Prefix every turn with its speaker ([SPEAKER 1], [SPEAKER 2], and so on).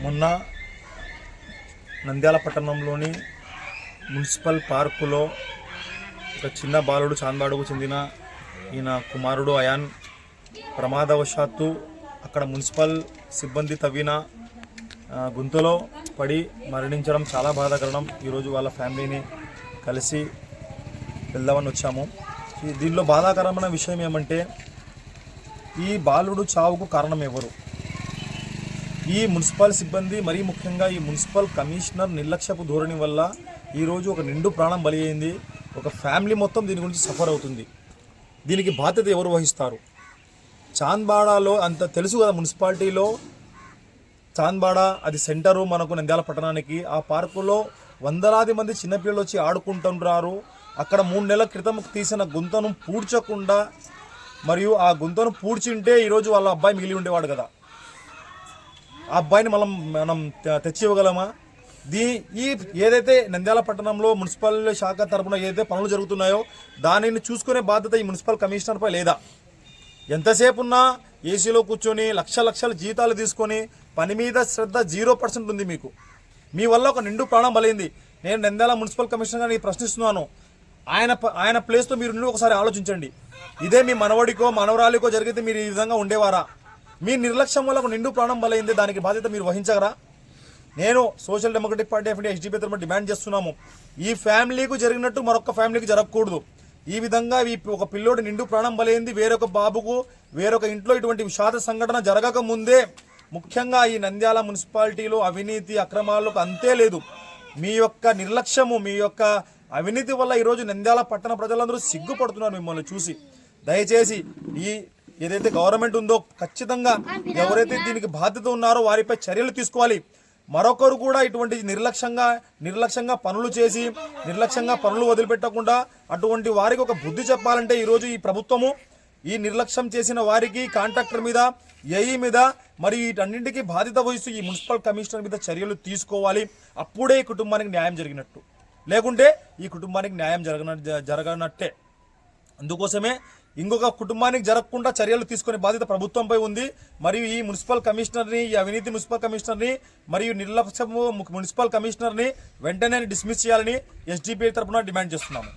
[SPEAKER 1] మొన్న నంద్యాల పట్టణంలోని మున్సిపల్ పార్కులో ఒక చిన్న బాలుడు చాంద్బాడుకు చెందిన ఈయన కుమారుడు అయాన్ ప్రమాదవశాత్తు అక్కడ మున్సిపల్ సిబ్బంది తవ్విన గుంతలో పడి మరణించడం చాలా బాధాకరం. ఈరోజు వాళ్ళ ఫ్యామిలీని కలిసి వెళ్దామని వచ్చాము. దీనిలో బాధాకరమైన విషయం ఏమంటే ఈ బాలుడు చావుకు కారణం ఎవరు? ఈ మున్సిపల్ సిబ్బంది, మరీ ముఖ్యంగా ఈ మున్సిపల్ కమిషనర్ నిర్లక్ష్యపు ధోరణి వల్ల ఈరోజు ఒక నిండు ప్రాణం బలి అయింది. ఒక ఫ్యామిలీ మొత్తం దీని గురించి సఫర్ అవుతుంది. దీనికి బాధ్యత ఎవరు వహిస్తారు? చాంద్బాడాలో అంత తెలుసు కదా, మున్సిపాలిటీలో చాంద్బాడా అది సెంటరు మనకు నంద్యాల పట్టణానికి. ఆ పార్కులో వందలాది మంది చిన్నపిల్లలు వచ్చి ఆడుకుంటున్నారు. అక్కడ 3 నెలల క్రితం తీసిన గుంతను పూడ్చకుండా, మరియు ఆ గుంతను పూడ్చింటే ఈరోజు వాళ్ళ అబ్బాయి మిగిలి ఉండేవాడు కదా. ఆ అబ్బాయిని మనం తెచ్చి ఇవ్వగలమా? ఈ ఏదైతే నంద్యాల పట్టణంలో మున్సిపల్ శాఖ తరపున ఏదైతే పనులు జరుగుతున్నాయో దానిని చూసుకునే బాధ్యత ఈ మున్సిపల్ కమిషనర్పై లేదా? ఎంతసేపు ఉన్నా ఏసీలో కూర్చొని లక్షల జీతాలు తీసుకొని పని మీద శ్రద్ధ 0% ఉంది మీకు. మీ వల్ల ఒక నిండు ప్రాణం బలైంది. నేను నంద్యాల మున్సిపల్ కమిషనర్ గారిని ప్రశ్నిస్తున్నాను. ఆయన ప్లేస్తో మీరు ఒకసారి ఆలోచించండి. ఇదే మీ మనవడికో మనవరాలికో జరిగితే మీరు ఈ విధంగా ఉండేవారా? మీ నిర్లక్ష్యం వల్ల ఒక నిండు ప్రాణం బలైంది. దానికి బాధ్యత మీరు వహించగరా? నేను social democratic party of India SDP తరపున డిమాండ్ చేస్తున్నాము. ఈ ఫ్యామిలీకి జరిగినట్టు మరొక ఫ్యామిలీకి జరగకూడదు. ఈ విధంగా ఒక పిల్లోడు నిండు ప్రాణం బలైంది, వేరొక బాబుకు వేరొక ఇంట్లో ఇటువంటి విషాద సంఘటన జరగక ముందే ముఖ్యంగా ఈ నంద్యాల మున్సిపాలిటీలో అవినీతి అక్రమాలకు అంతే లేదు. మీ యొక్క నిర్లక్ష్యము, మీ యొక్క అవినీతి వల్ల ఈరోజు నంద్యాల పట్టణ ప్రజలందరూ సిగ్గుపడుతున్నారు మిమ్మల్ని చూసి. దయచేసి ఏదైతే గవర్నమెంట్ ఉందో ఖచ్చితంగా ఎవరైతే దీనికి బాధ్యత ఉన్నారో వారిపై చర్యలు తీసుకోవాలి. మరొకరు కూడా ఇటువంటి నిర్లక్ష్యంగా పనులు చేసి నిర్లక్ష్యంగా పనులు వదిలిపెట్టకుండా అటువంటి వారికి ఒక బుద్ధి చెప్పాలంటే ఈరోజు ఈ ప్రభుత్వము ఈ నిర్లక్ష్యం చేసిన వారికి, కాంట్రాక్టర్ మీద, ఏఈ మీద, మరియు వీటన్నింటికి బాధ్యత వహిస్తూ ఈ మున్సిపల్ కమిషనర్ మీద చర్యలు తీసుకోవాలి. అప్పుడే ఈ కుటుంబానికి న్యాయం జరిగినట్టు, లేకుంటే ఈ కుటుంబానికి న్యాయం జరగనట్టే. అందుకోసమే ఇంకొక కుటుంబానికి జరగకుండా చర్యలు తీసుకునే బాధ్యత ప్రభుత్వంపై ఉంది. మరియు ఈ మున్సిపల్ కమిషనర్ని, ఈ అవినీతి మున్సిపల్ కమిషనర్ని మరియు నిర్లక్ష్యము మున్సిపల్ కమిషనర్ని వెంటనే డిస్మిస్ చేయాలని ఎస్డిపిఐ తరఫున డిమాండ్ చేస్తున్నాము.